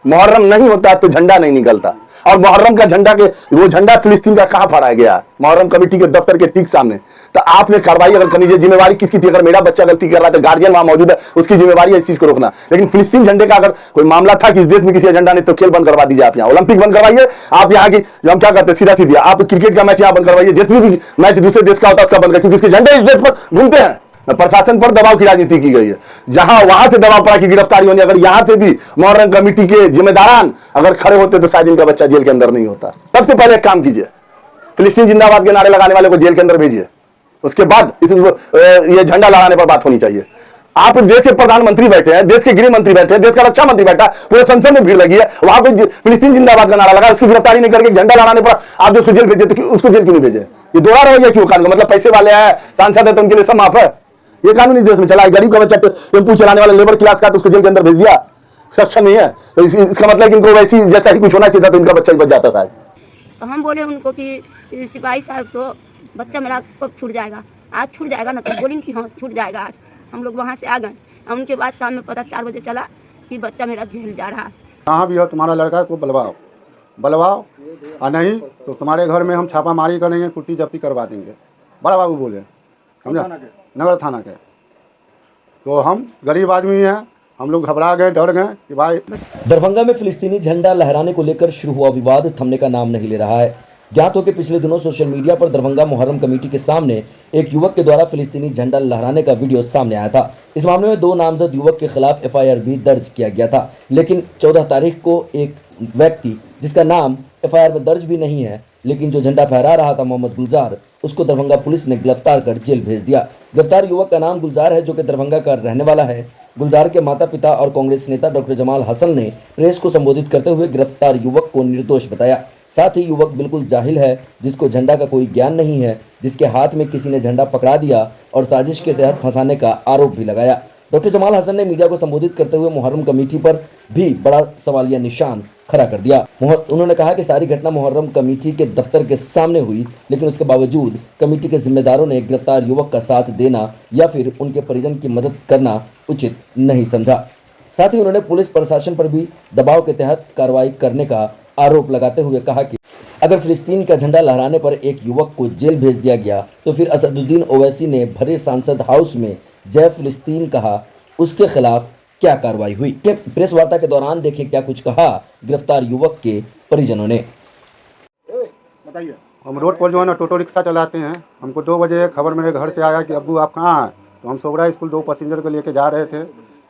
मुहर्रम नहीं होता तो झंडा नहीं निकलता। और मुहर्रम का झंडा के वो झंडा फिलिस्तीन का कहां फहराया गया? मुहर्रम कमेटी के दफ्तर के ठीक सामने। तो आपने कार्रवाई अगर करनी, जिम्मेवारी किसकी थी? अगर मेरा बच्चा गलती कर रहा है तो गार्जियन वहां मौजूद है, उसकी जिम्मेवारी है इस चीज को रोकना। लेकिन फिलिस्तीन झंडे का अगर कोई मामला था कि इस देश में किसी एजेंडा ने, तो खेल बंद करवा दीजिए। आप यहाँ ओलंपिक बंद करवाइए। आप यहाँ की जो हम क्या करते हैं सीधा सीधी, आप क्रिकेट का मैच यहाँ बंद करवाइए। जितनी भी मैच दूसरे देश का होता है उसका बंद करिए, क्योंकि इसके झंडे इस देश पर घूमते हैं। प्रशासन पर दबाव की राजनीति की गई है। जहां वहां से दबाव पड़ा कि गिरफ्तारी होनी, अगर यहां से भी मुहर्रम कमेटी के जिम्मेदारान अगर खड़े होते तो शायद इनका बच्चा जेल के अंदर नहीं होता। सबसे पहले एक काम कीजिए, फिलिस्तीन जिंदाबाद के नारे लगाने वाले को जेल के अंदर भेजिए। उसके बाद ये झंडा लहराने पर बात होनी चाहिए। आप देश के प्रधानमंत्री बैठे हैं, देश के गृह मंत्री बैठे हैं, देश का रक्षा मंत्री बैठा, पूरे संसद में भीड़ लगी है, वहां पे फिलिस्तीन जिंदाबाद का नारा लगा, उसकी गिरफ्तारी नहीं करके झंडा लहराने पर आप जो उसको जेल भेजे, तो उसको जेल क्यों नहीं भेजे? ये दोहरा रवैया क्यों? कानून मतलब पैसे वाले हैं, सांसद है तो उनके लिए सब माफ है? ये कानून इस देश में चला है। गरीब का बच्चा टेम्पू चलाने वाला लेबर क्लास का, तो उसको जेल के अंदर भेज दिया, सक्षम नहीं है, तो इसका मतलब कि इनको वैसी जैसा ही कुछ होना चाहिए था, तो इनका बच्चा ही बच जाता था। तो हम बोले उनको कि सिपाही साहब सो बच्चा मेरा कब छूट जाएगा? आज छूट जाएगा ना? तो बोलेंगे कि हाँ छूट जाएगा आज। हम लोग वहाँ से आ गए और उनके बाद शाम में पता 4 बजे चला कि बच्चा मेरा जेल जा रहा है। कहाँ भी हो तुम्हारा लड़का को बुलवाओ और नहीं तो तुम्हारे घर में हम छापामारी करेंगे, कुर्ती जब्ती करवा देंगे। बड़ा बाबू बोले, समझा, नगर थाना के। तो हम गरीब आदमी हैं, हम लोग घबरा गए, डर गए कि भाई। दरभंगा में फिलिस्तीनी झंडा लहराने को लेकर शुरू हुआ विवाद थमने का नाम नहीं ले रहा है। ज्ञात हो कि पिछले दिनों सोशल मीडिया पर दरभंगा मुहर्रम कमेटी के सामने एक युवक के द्वारा फिलिस्तीनी झंडा लहराने का वीडियो सामने आया था। इस मामले में 2 नामजद युवक के खिलाफ एफआईआर भी दर्ज किया गया था। लेकिन 14 तारीख को एक व्यक्ति जिसका नाम एफआईआर में दर्ज भी नहीं है, लेकिन जो झंडा फहरा रहा था, मोहम्मद गुलजार, उसको दरभंगा पुलिस ने गिरफ्तार कर जेल भेज दिया। गिरफ्तार युवक का नाम गुलजार है, जो कि दरभंगा का रहने वाला है। गुलजार के माता पिता और कांग्रेस नेता डॉक्टर जमाल हसन ने प्रेस को संबोधित करते हुए गिरफ्तार युवक को निर्दोष बताया। साथ ही युवक बिल्कुल जाहिल है, जिसको झंडा का कोई ज्ञान नहीं है, जिसके हाथ में किसी ने झंडा पकड़ा दिया और साजिश के तहत फंसाने का आरोप भी लगाया। डॉक्टर जमाल हसन ने मीडिया को संबोधित करते हुए मुहर्रम कमेटी पर भी बड़ा सवालिया निशान खड़ा कर दिया। उन्होंने कहा कि सारी घटना मुहर्रम कमेटी के दफ्तर के सामने हुई, लेकिन उसके बावजूद कमेटी के जिम्मेदारों ने गिरफ्तार युवक का साथ देना या फिर उनके परिजन की मदद करना उचित नहीं समझा। साथ ही उन्होंने पुलिस प्रशासन पर भी दबाव के तहत कार्रवाई करने का आरोप लगाते हुए कहा कि अगर फिलिस्तीन का झंडा लहराने पर एक युवक को जेल भेज दिया गया, तो फिर असदुद्दीन ओवैसी ने भरे सांसद हाउस में जय फिलिस्तीन कहा, उसके खिलाफ क्या कार्रवाई हुई? प्रेस वार्ता के दौरान देखिए क्या कुछ कहा गिरफ्तार युवक के परिजनों ने। बताइए, हम रोड पर जो है ना टोटो रिक्शा चलाते हैं। हमको 2 बजे खबर मेरे घर से आया कि अब्बू आप कहाँ हैं? तो हम सोबरा स्कूल 2 पैसेंजर को लेके जा रहे थे।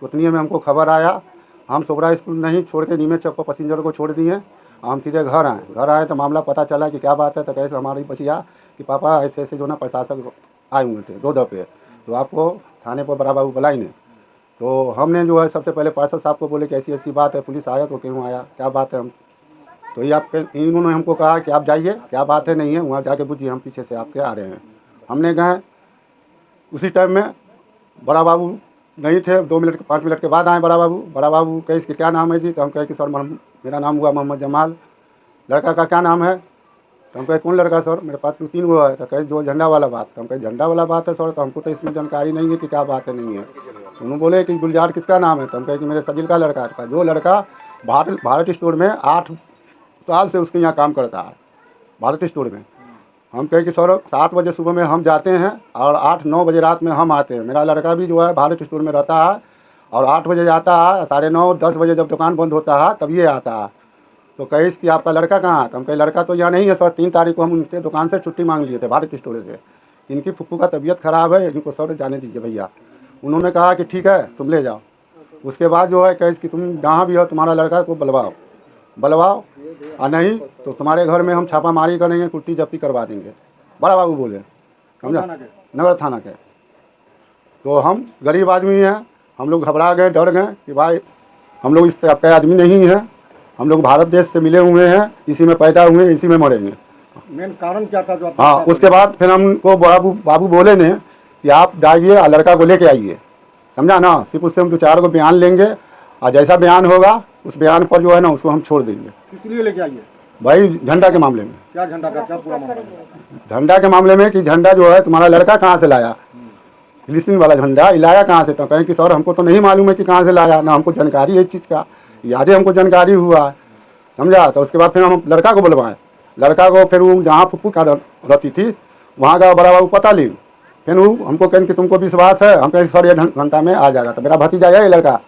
उतनी में हमको खबर आया, हम सोबरा स्कूल नहीं छोड़ के नीमे चौक पर पैसेंजर को छोड़ दिए। हम सीधे घर आए तो मामला पता चला कि क्या बात है। तो कैसे हमारी बचिया कि पापा ऐसे ऐसे जो ना प्रशासक आए हुए थे 2 दफे, तो आपको थाने पर बड़ा बाबू बुलाई ने। तो हमने जो है सबसे पहले पार्षद साहब को बोले कि ऐसी ऐसी बात है, पुलिस आया तो क्यों आया, क्या बात है? हम तो ये आपके इन्होंने हमको कहा कि आप जाइए, क्या बात है नहीं है, वहाँ जाके पूछिए, हम पीछे से आपके आ रहे हैं। हमने गए, उसी टाइम में बड़ा बाबू नहीं थे। 2 मिनट 5 मिनट के बाद आए बड़ा बाबू कहे इसके क्या नाम है जी? तो हम कहे कि सर मेरा नाम हुआ मोहम्मद जमाल। लड़का का क्या नाम है? तो हम कहे कौन लड़का सर? मेरे पास 2-3 गो है। तो कहे जो झंडा वाला बात। तो हम कहे झंडा वाला बात है सर, तो हमको तो इसमें जानकारी नहीं है कि क्या बात है नहीं है। तो उन्होंने बोले कि गुलजार किसका नाम है? तो हम कहे कि मेरे सजिल का लड़का है। जो लड़का भारत स्टोर में 8 साल से उसके यहाँ काम करता है, भारत स्टोर में। हम कहे कि सर 7 बजे सुबह में हम जाते हैं और 8-9 बजे रात में हम आते हैं। मेरा लड़का भी जो है भारत स्टोर में रहता है और 8 बजे आता है, 9:30-10 बजे जब दुकान बंद होता है तब ये आता है। तो कहे कि आपका लड़का कहाँ है? तो हम कहे लड़का तो यहाँ नहीं है सर, 3 तारीख को हम उनके दुकान से छुट्टी मांग लिए थे भारत स्टोर से। इनकी फुफ्फू का तबीयत ख़राब है, इनको सर जाने दीजिए भैया। उन्होंने कहा कि ठीक है तुम ले जाओ। उसके बाद जो है कहे कि तुम जहाँ भी हो तुम्हारा लड़का को बुलवाओ और नहीं तो तुम्हारे घर में हम छापामारी करेंगे, कुर्ती जब्ती करवा देंगे। बड़ा बाबू बोले, समझा, नगर थाना के। तो हम गरीब आदमी हैं, हम लोग घबरा गए, डर गए कि भाई हम लोग इस तरह के आदमी नहीं हैं, हम लोग भारत देश से मिले हुए हैं, इसी में पैदा हुए, इसी में मरेंगे। मेन कारण क्या था जो हाँ, उसके बाद फिर हमको बाबू बोले ने कि आप जाइए और लड़का को लेके आइए, समझा ना। सिर्फ उससे हम 2-4 को बयान लेंगे और जैसा बयान होगा उस बयान पर जो है ना उसको हम छोड़ देंगे। इसलिए लेके आइए भाई झंडा के मामले में। क्या झंडा का क्या पूरा मामला? झंडा के मामले में कि झंडा जो है तुम्हारा लड़का कहाँ से लाया, फिलिस्तीन वाला झंडा लाया कहाँ से? तो कहें कि सर हमको तो नहीं मालूम है कि कहाँ से लाया, ना हमको जानकारी है इस चीज़ का ये आज ही हमको जानकारी हुआ है, समझा। तो उसके बाद फिर हम लड़का को बुलवाएं, लड़का को फिर वो जहाँ फुप्पू का रहती थी वहाँ का बड़ा बाबू पता ली, फिर वो हमको कहें कि तुमको विश्वास है, हम कहें सर 1 घंटा में आ जाएगा। तो मेरा भतीजा है ये लड़का,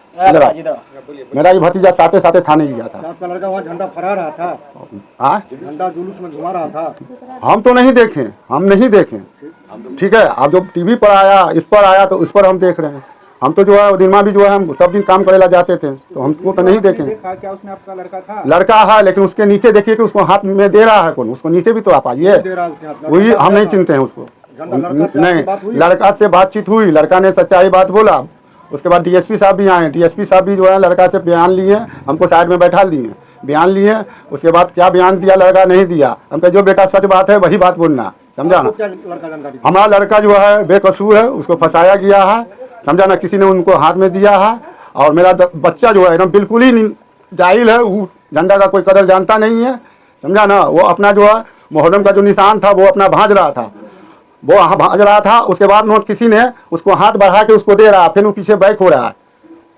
मेरा ये भतीजा साथे साथे थाने गया था। आपका लड़का वहाँ झंडा फहरा रहा था, हाँ झंडा जुलूस में घुमा रहा था। हम तो नहीं देखे, हम नहीं देखे, ठीक है। अब जो टीवी पर आया, इस पर आया, तो उस पर हम देख रहे हैं। हम तो जो है दिन में भी जो है हम सब दिन काम करेला जाते थे, तो हमको तो नहीं देखे। क्या उसमें आपका लड़का था? लड़का है, लेकिन उसके नीचे देखिए कि उसको हाथ में दे रहा है कौन, उसको नीचे भी तो आप आइए, दे रहा है उसके हाथ में। वही हम नहीं चिनते हैं उसको। नहीं, लड़का से बातचीत हुई, लड़का ने सच्चाई बात बोला। उसके बाद डीएसपी साहब भी आए, डीएसपी साहब भी जो है लड़का से बयान लिए, हमको साइड में बैठा दिए, बयान लिए। उसके बाद क्या बयान दिया लड़का नहीं दिया, हम कहे जो बेटा सच बात है वही बात बोलना, समझा ना। क्या लड़का जानकारी? हमारा लड़का जो है बेकसूर है, उसको फंसाया गया है, समझा ना, किसी ने उनको हाथ में दिया है। और मेरा बच्चा जो है एकदम बिल्कुल ही जाहिल है, वो झंडा का कोई कदर जानता नहीं है, समझा ना। वो अपना जो है मुहर्रम का जो निशान था वो अपना भांज रहा था, वो भांज रहा था। उसके बाद में किसी ने उसको हाथ बढ़ा के उसको दे रहा, फिर वो पीछे बैक हो रहा है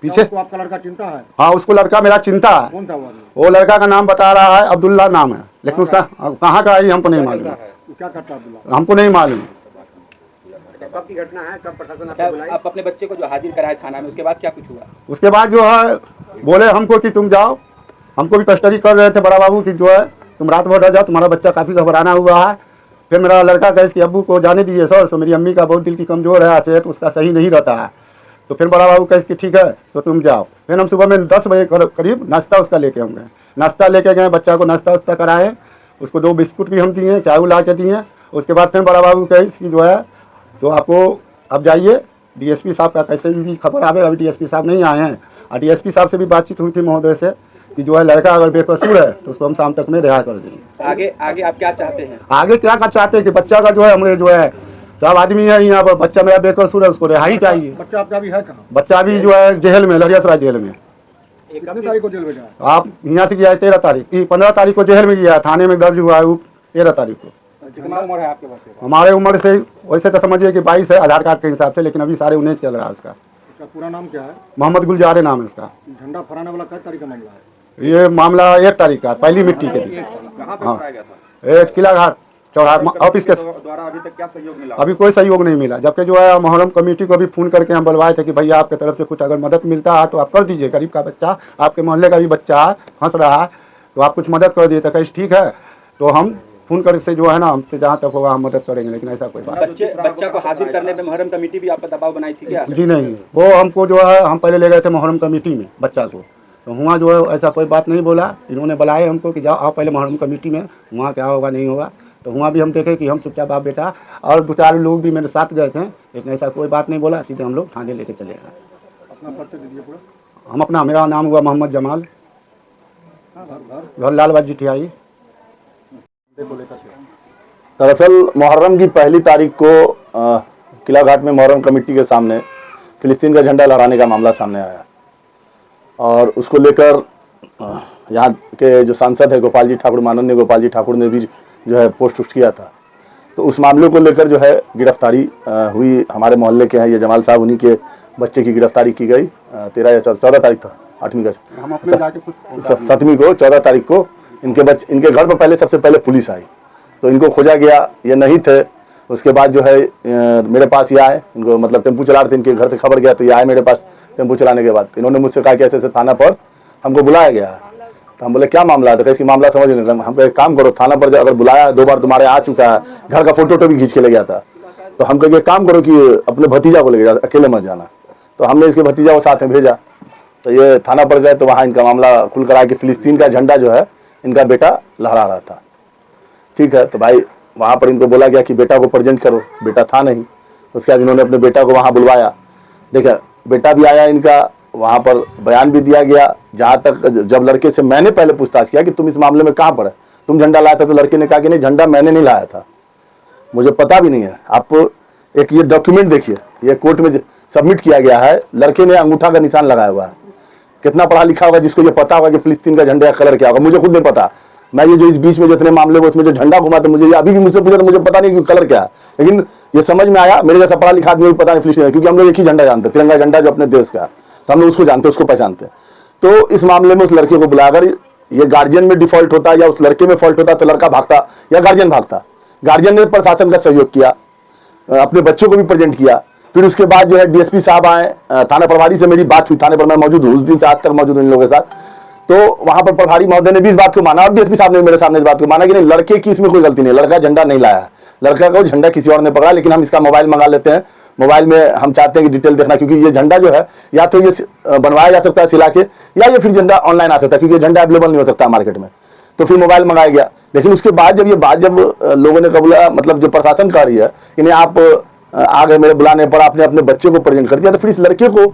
पीछे। तो आपका लड़का चिंता है? हाँ, उसको लड़का मेरा चिंता है। कौन था वो लड़का का नाम बता रहा है अब्दुल्ला नाम है, लेकिन उसका कहाँ का है हमको नहीं मालूम, क्या करता है अब्दुल्ला? हमको नहीं मालूम। कब की घटना है, कब प्रशासन अच्छा, आप अपने बच्चे को जो हाजिर कराए थाना में, उसके बाद क्या कुछ हुआ? उसके बाद जो है बोले हमको कि तुम जाओ, हमको भी कस्टडी कर रहे थे बड़ा बाबू की, जो है तुम रात भर रह जाओ, तुम्हारा बच्चा काफ़ी घबराना हुआ है। फिर मेरा लड़का कहे कि अब्बू को जाने दीजिए सर, तो मेरी अम्मी का बहुत दिल की कमज़ोर है, सेहत उसका सही नहीं रहता है। तो फिर बड़ा बाबू कहे कि ठीक है तो तुम जाओ। फिर हम सुबह में 10 बजे करीब नाश्ता उसका लेके हम गए, नाश्ता लेके गए, बच्चा को नाश्ता वास्ता कराए, उसको 2 बिस्कुट भी हम दिए, चाय ला के दिए। उसके बाद फिर बड़ा बाबू कहे कि जो है तो आपको अब जाइए, डीएसपी साहब का कैसे भी खबर आवे, अभी डीएसपी साहब नहीं आए हैं। और डीएसपी साहब से भी बातचीत हुई थी महोदय से कि जो है लड़का अगर बेकसूर है तो उसको हम शाम तक में रिहा कर देंगे। आगे आगे आप क्या चाहते हैं? आगे क्या कर चाहते हैं कि बच्चा का जो है हमारे जो है सब आदमी है यहाँ पर, बच्चा मेरा बेकसूर है, उसको रिहाई चाहिए। बच्चा आपका भी है कहाँ? बच्चा भी जो है जेल में, लहरियासराय जेल में। कितनी तारीख को जेल भेजा है? आप यहाँ से गया है 13 तारीख की, 15 तारीख को जेल में गया, थाने में दर्ज हुआ है वो 13 तारीख को। कितना उम्र है आपके बच्चे का? हमारे उम्र से वैसे तो समझिए कि 22 है आधार कार्ड के हिसाब से, लेकिन अभी सारे 19 चल रहा है उसका। उसका पूरा नाम क्या है? मोहम्मद गुलजार नाम है उसका। झंडा फहराने वाला किस तारीख का मामला है? ये मामला 1 तारीख का, पहली मिट्टी के दिन। कहाँ पे हाँ, कराया गया था? किला घाट चौराहा ऑफिस के द्वारा अभी तक क्या सहयोग मिला? अभी कोई सहयोग नहीं मिला, जबकि जो है मुहर्रम कमेटी को भी फ़ोन करके हम बुलवाए थे कि भैया आपके तरफ से कुछ अगर मदद मिलता है तो आप कर दीजिए, गरीब का बच्चा, आपके मोहल्ले का भी बच्चा फंस रहा है, तो आप कुछ मदद कर दिए। तो कहीं ठीक है, तो हम फ़ोन कर से जो है ना हमसे जहाँ तक होगा हम मदद करेंगे, लेकिन ऐसा कोई बात बच्चा को हाजिर करने में मुहर्रम कमेटी भी आप पर दबाव बनाई थी क्या? जी नहीं। वो हमको जो है हम पहले ले गए थे मुहर्रम कमेटी में बच्चा को, तो वहाँ जो है ऐसा कोई बात नहीं बोला, इन्होंने बुलाए हमको कि जाओ आप पहले मुहर्रम कमेटी में, वहाँ क्या होगा नहीं होगा। तो वहाँ भी हम देखे कि हम चुपचाप आप बेटा, और 2-4 लोग भी मेरे साथ गए थे, लेकिन ऐसा कोई बात नहीं बोला, सीधे हम लोग थाने लेके चले गए। अपना परिचय दीजिए पूरा। हम अपना, मेरा नाम हुआ मोहम्मद जमाल, घर लाल बाजी टिहाई। दरअसल मुहर्रम की पहली तारीख को किला घाट में मुहर्रम कमेटी के सामने फिलिस्तीन का झंडा लहराने का मामला सामने आया, और उसको लेकर यहाँ के जो सांसद है गोपाल जी ठाकुर, माननीय गोपाल जी ठाकुर ने भी जो है पोस्ट उस्ट किया था। तो उस मामले को लेकर जो है गिरफ्तारी हुई, हमारे मोहल्ले के हैं ये जमाल साहब, उन्हीं के बच्चे की गिरफ्तारी की गई। 13 या 14 तारीख था, 8वीं का, हम अपने जाके कुछ 7वीं को, 14 तारीख को इनके घर पर पहले सबसे पहले पुलिस आई, तो इनको खोजा गया, ये नहीं थे। उसके बाद जो है मेरे पास ये आए, इनको मतलब टेम्पू चला रहे थे, इनके घर से खबर गया तो ये आए मेरे पास। टेम्पू चलाने के बाद इन्होंने मुझसे कहा कि ऐसे ऐसे थाना पर हमको बुलाया गया है। तो हम बोले क्या मामला है? तो कैसे मामला समझ नहीं रहा। हम एक काम करो, थाना पर अगर बुलाया, 2 बार तुम्हारे आ चुका है, घर का फोटो भी खींच के ले गया था, तो हम कहे काम करो कि अपने भतीजा को ले जा, अकेले मत जाना। तो हमने इसके भतीजा को साथ में भेजा, तो ये थाना पर गए, तो वहाँ इनका मामला खुल कर आया कि फिलिस्तीन का झंडा जो है इनका बेटा लहरा रहा था। ठीक है, तो भाई वहाँ पर इनको बोला गया कि बेटा को प्रेजेंट करो, बेटा था नहीं। उसके बाद इन्होंने अपने बेटा को वहाँ बुलवाया, देखा बेटा भी आया इनका, वहाँ पर बयान भी दिया गया। जहाँ तक जब लड़के से मैंने पहले पूछताछ किया कि तुम इस मामले में कहाँ पर है, तुम झंडा लाया था, तो लड़के ने कहा कि नहीं झंडा मैंने नहीं लाया था, मुझे पता भी नहीं है। आप एक ये डॉक्यूमेंट देखिए, ये कोर्ट में सबमिट किया गया है, लड़के ने अंगूठा का निशान लगाया हुआ है। कितना पढ़ा लिखा होगा जिसको ये पता होगा कि फिलिस्तीन का झंडा का कलर क्या होगा, मुझे खुद नहीं पता। मैं ये जो इस बीच में जितने मामले हुए उसमें जो झंडा घुमा था, मुझे ये अभी भी मुझसे पूछा तो मुझे पता नहीं कि कलर क्या है, लेकिन ये समझ में आया मेरे जैसा पढ़ा लिखा आदमी भी पता नहीं फिलिस्तीन, क्योंकि हम लोग एक ही झंडा जानते हैं, तिरंगा झंडा जो अपने देश का, तो हम लोग उसको जानते हैं, उसको पहचानते हैं। तो इस मामले में उस लड़के को बुलाया। अगर ये गार्जियन में डिफॉल्ट होता या उस लड़के में फॉल्ट होता तो लड़का भागता या गार्जियन भागता। गार्जियन ने प्रशासन का सहयोग किया, अपने बच्चे को भी प्रेजेंट किया। फिर उसके बाद जो है डीएसपी साहब आए, थाना प्रभारी से मेरी बात हुई, थाने पर मैं मौजूद हूँ, उस दिन से आज तक मौजूद हूँ इन लोगों के साथ। तो वहां पर प्रभारी महोदय ने भी इस बात को माना और डीएसपी साहब ने मेरे सामने इस बात को माना कि नहीं, लड़के की इसमें कोई गलती नहीं, लड़का झंडा नहीं लाया है, लड़का को झंडा किसी और ने पकड़ा, लेकिन हम इसका मोबाइल मंगा लेते हैं। मोबाइल में हम चाहते हैं कि डिटेल देखना, क्योंकि ये झंडा जो है या तो ये बनवाया जा सकता है सिला के, या ये फिर झंडा ऑनलाइन आ सकता है, क्योंकि ये झंडा अवेलेबल नहीं हो सकता मार्केट में। तो फिर मोबाइल मंगाया गया। लेकिन उसके बाद जब ये बात जब लोगों ने कबूला, मतलब जो प्रशासन कर रही है कि नहीं आप आ गए मेरे बुलाने पर, आपने अपने बच्चे को प्रेजेंट कर दिया, तो फिर इस लड़के को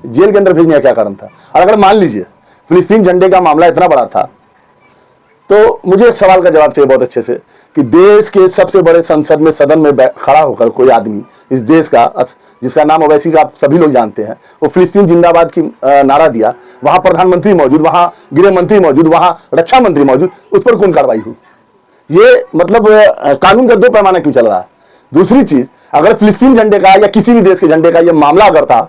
जेल के अंदर भेजने का क्या कारण था? और अगर मान लीजिए फिलिस्तीन झंडे का मामला इतना बड़ा था, तो मुझे एक सवाल का जवाब चाहिए बहुत अच्छे से कि देश के सबसे बड़े संसद में, सदन में खड़ा होकर कोई आदमी इस देश का, जिसका नाम ओवैसी का आप सभी लोग जानते हैं, वो फिलिस्तीन जिंदाबाद की नारा दिया, वहां प्रधानमंत्री मौजूद, वहां गृह मंत्री मौजूद, वहां रक्षा मंत्री मौजूद, उस पर कौन कार्रवाई हुई? ये मतलब कानून का दो पैमाना क्यों चल रहा है? दूसरी चीज, अगर फिलिस्तीन झंडे का या किसी भी देश के झंडे का ये मामला अगर था,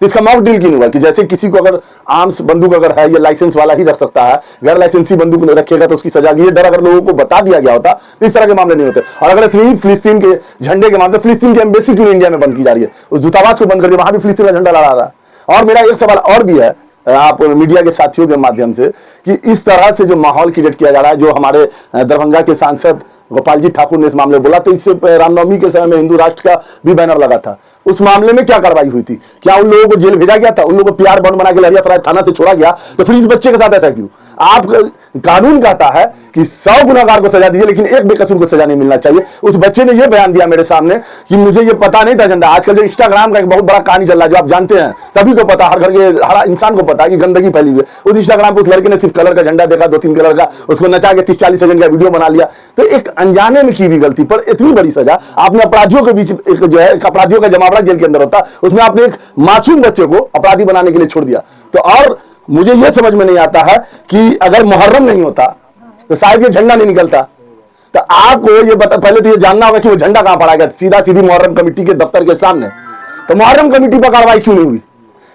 तो इसका मॉक ड्रिल क्यों हुआ? कि जैसे किसी को अगर आर्म्स बंदूक अगर है, ये लाइसेंस वाला ही रख सकता है, गैर लाइसेंसी बंदूक रखेगा तो उसकी सजा, ये डर अगर लोगों को बता दिया गया होता तो इस तरह के मामले नहीं होते। और अगर फिलिस्तीन के झंडे के मामले, फिलिस्तीन की एम्बेसी क्यों इंडिया में बंद की जा रही है? उस दूतावास को बंद कर दिया, वहां भी फिलिस्तीन का झंडा लहरा रहा है। और मेरा एक सवाल और भी है आप मीडिया के साथियों के माध्यम से, कि इस तरह से जो माहौल क्रिएट किया जा रहा है, जो हमारे दरभंगा के सांसद गोपाल जी ठाकुर ने इस मामले में बोला, तो इससे रामनवमी के समय में हिंदू राष्ट्र का भी बैनर लगा था, उस मामले में क्या कार्रवाई हुई थी? क्या उन लोगों को जेल भेजा गया था? उन लोगों को पीआर बॉन्ड बना के लहरियासराय थाना से छोड़ा गया? तो फिर इस बच्चे के साथ ऐसा क्यों? आप कानून कहता है कि 100 गुनाहगार को सजा दीजिए, लेकिन एक बेकसूर को सजा नहीं मिलना चाहिए। उस बच्चे ने यह बयान दिया मेरे सामने कि मुझे ये पता नहीं था झंडा। आजकल जो इंस्टाग्राम का एक बहुत बड़ा कहानी चल रहा है, जो आप जानते हैं, सभी को पता, हर घर के हर इंसान को पता है कि गंदगी फैली हुई है। उस इंस्टाग्राम पर उस लड़के ने सिर्फ कलर का झंडा देखा, 2-3 कलर का, उसको नचा के 30-40 सेकंड का वीडियो बना लिया। तो एक अनजाने में की हुई गलती पर इतनी बड़ी सजा, आपने अपराधियों के बीच एक जो है अपराधियों का जमावड़ा जेल के अंदर होता, उसमें आपने एक मासूम बच्चे को अपराधी बनाने के लिए छोड़ दिया। तो और मुझे यह समझ में नहीं आता है कि अगर मुहर्रम नहीं होता तो शायद ये झंडा नहीं निकलता। तो आपको ये पहले तो ये जानना होगा कि वो झंडा कहां पड़ा गया, सीधा सीधी मुहर्रम कमेटी के दफ्तर के सामने। तो मुहर्रम कमेटी पर कार्रवाई क्यों नहीं हुई?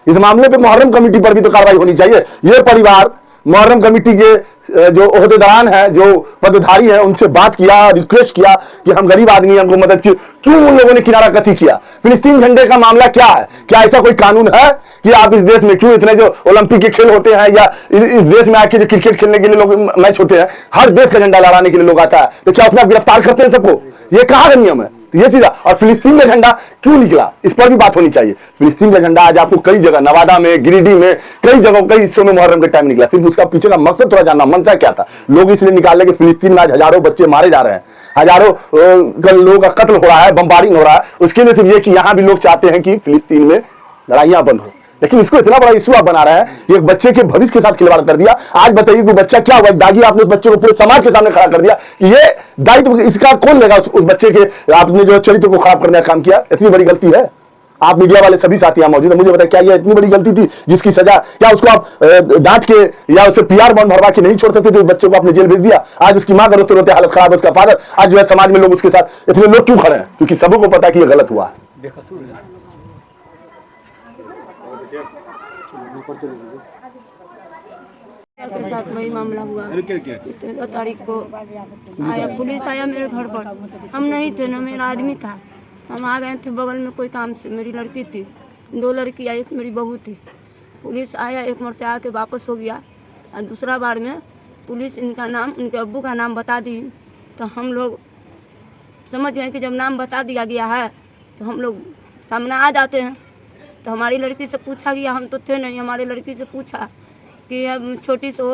इस मामले पे मुहर्रम कमेटी पर भी तो कार्रवाई होनी चाहिए। ये परिवार मुहर्रम कमेटी के जो ओहदेदारान है, जो पदधारी है, उनसे बात किया, रिक्वेस्ट किया कि हम गरीब आदमी हैं, हमको मदद की। क्यों उन लोगों ने किनारा कसी किया? फिलिस्तीन झंडे का मामला क्या है? क्या ऐसा कोई कानून है कि आप इस देश में, क्यों इतने जो ओलंपिक के खेल होते हैं या इस देश में आके जो क्रिकेट खेलने के लिए लोग मैच होते हैं, हर देश का झंडा लहराने के लिए लोग आता है, तो क्या उसमें आप गिरफ्तार करते हैं सबको? ये कहाँ का नियम है? ये चीज। और फिलिस्तीन का झंडा क्यों निकला, इस पर भी बात होनी चाहिए। फिलिस्तीन का झंडा आज आपको कई जगह, नवादा में, गिरिडीह में, कई जगहों, कई हिस्सों में मुहर्रम के टाइम निकला। सिर्फ उसका पीछे का मकसद थोड़ा जानना, मंशा क्या था? लोग इसलिए निकाल रहे कि फिलिस्तीन में आज हजारों बच्चे मारे जा रहे हैं, हजारों लोगों का कत्ल हो रहा है, बम्बारिंग हो रहा है। उसके लिए सिर्फ ये कि यहां भी लोग चाहते हैं कि फिलिस्तीन में लड़ाइयां बंद हो। लेकिन इसको इतना बड़ा इश्यू आप बना रहे हैं, एक बच्चे के भविष्य के साथ खिलवाड़ कर दिया। आज बताइए कि बच्चा क्या हुआ, दागी आपने उस बच्चे को पूरे समाज के सामने खड़ा कर दिया कि ये दायित्व इसका कौन लेगा? उस बच्चे के आपने जो चरित्र को खराब करने का काम किया, इतनी बड़ी गलती है। आप मीडिया वाले सभी साथी यहाँ मौजूद है, मुझे बताया क्या ये इतनी बड़ी गलती थी जिसकी सजा, क्या उसको आप डांट के या उसे पीआर बॉन्ड भरवा के नहीं छोड़ सकते थे? बच्चे को आपने जेल भेज दिया। आज उसकी मां रोते रोते हालत खराब है, उसका फादर, आज जो है समाज में लोग उसके साथ इतने लोग क्यों खड़े हैं? क्योंकि सबों को पता कि ये गलत हुआ है। के साथ वही मामला हुआ। 13 तारीख को आया पुलिस, आया मेरे घर पर। हम नहीं थे ना, मेरा आदमी था। हम आ गए थे बगल में कोई काम से। मेरी लड़की थी, 2 लड़की आई, एक मेरी बहू थी। पुलिस आया, एक मरते आके वापस हो गया। और दूसरा बार में पुलिस इनका नाम, उनके अब्बू का नाम बता दी। तो हम लोग समझ गए कि जब नाम बता दिया गया है तो हम लोग सामने आ जाते हैं। तो हमारी लड़की से पूछा गया, हम तो थे नहीं, हमारी लड़की से पूछा कि अब छोटी सो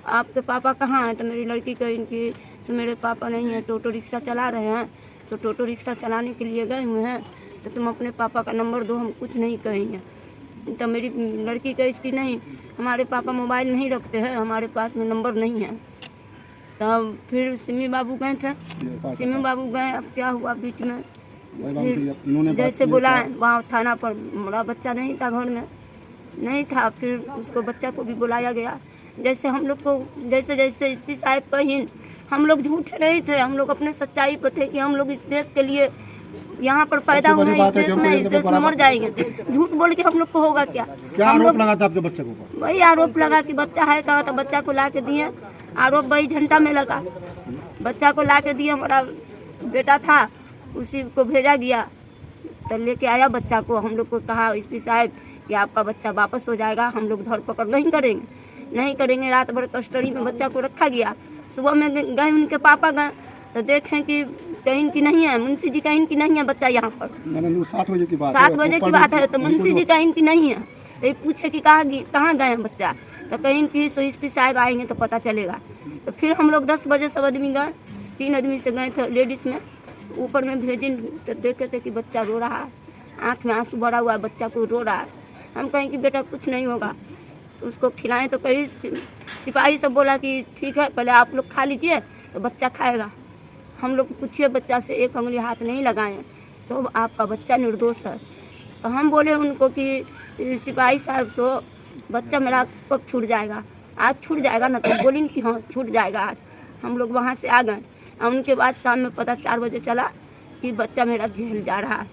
आपके पापा कहाँ हैं? तो मेरी लड़की कही इनकी सो मेरे पापा नहीं हैं, टोटो रिक्शा चला रहे हैं, तो टोटो रिक्शा चलाने के लिए गए हुए हैं, तो तुम अपने पापा का नंबर दो, हम कुछ नहीं कहेंगे। तो मेरी लड़की कही इसकी नहीं, हमारे पापा मोबाइल नहीं रखते हैं, हमारे पास में नंबर नहीं है। तब फिर सिमी बाबू गए थे, सिमी बाबू गए, अब क्या हुआ बीच में, जैसे बुलाए वहाँ थाना पर, बड़ा बच्चा नहीं था, घर में नहीं था। फिर उसको बच्चा को भी बुलाया गया। जैसे हम लोग को जैसे जैसे एसपी साहब कहीं, हम लोग झूठे नहीं थे, हम लोग अपने सच्चाई पर थे कि हम लोग इस देश के लिए यहाँ पर पैदा सबसे हुए बड़ी हैं, बात है इस कि देश में, हमको इस जिंदगी देश में बराबर- मर जाएंगे। झूठ बोल के हम लोग को होगा क्या? क्या हम आरोप लोग लगा था आपके बच्चे के ऊपर? वही आरोप लगा कि बच्चा है कहाँ, तो बच्चा को ला के दिए। आरोप वही झंडा में लगा, बच्चा को ला के दिए। हमारा बेटा था, उसी को भेजा गया तो लेके आया बच्चा को। हम लोग को कहा एसपी साहब कि आपका बच्चा वापस हो जाएगा, हम लोग धरपकड़ नहीं करेंगे। रात भर कस्टडी में बच्चा को रखा गया। सुबह में गए, उनके पापा गए तो देखें कि कहीं की नहीं है, मुंशी जी कहीं की नहीं है बच्चा यहाँ पर। मैंने 7 बजे की बात है। 7 बजे की बात है तो मुंशी जी कहीं की नहीं है। तो ये पूछे कि कहाँ गए हैं बच्चा, तो कहीं की सो एसपी साहब आएंगे तो पता चलेगा। तो फिर हम लोग 10 बजे सब आदमी गए, 3 आदमी से गए थे लेडीज़ में, ऊपर में भेजे तो देखे थे कि बच्चा रो रहा है, आँख में आंसू भरा हुआ है, बच्चा को रो रहा है। हम कहें कि बेटा कुछ नहीं होगा, उसको खिलाएं तो कहीं सिपाही सब बोला कि ठीक है पहले आप लोग खा लीजिए तो बच्चा खाएगा। हम लोग पूछिए बच्चा से, एक उंगली हाथ नहीं लगाए, सब आपका बच्चा निर्दोष है। तो हम बोले उनको कि सिपाही साहब सो बच्चा मेरा कब छूट जाएगा, आज छूट जाएगा ना? तो बोली कि हाँ छूट जाएगा आज। हम लोग वहाँ से आ गए और उनके बाद शाम में पता 4 बजे चला कि बच्चा मेरा जेल जा रहा है।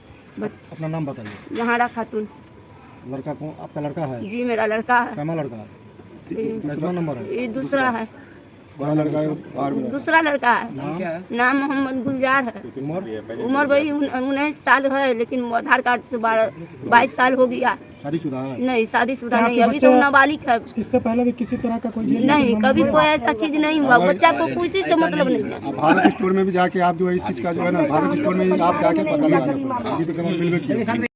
अपना नाम बताइए। जहारा खातून। लड़का कौन? आपका लड़का है? जी मेरा लड़का है। कैमा लड़का है? कितना नंबर है? ये दूसरा है, बड़ा लड़का है बाहर में? दूसरा लड़का है। नाम? नाम मोहम्मद गुलजार है। उम्र? उम्र वही 19 साल है, लेकिन आधार कार्ड से 22 साल हो गया। शादीशुदा है? नहीं शादीशुदा नहीं, अभी तो नाबालिग है। इससे पहले भी किसी तरह का कोई जेल नहीं कभी कोई ऐसा चीज नहीं हुआ, बच्चा को किसी से मतलब नहीं है। अब भारत स्टोर में भी जाके आप जो है इस चीज़ का जो है ना, भारत स्टोर में भी आप जाके पता लगा, अभी तो कमर मिलवे की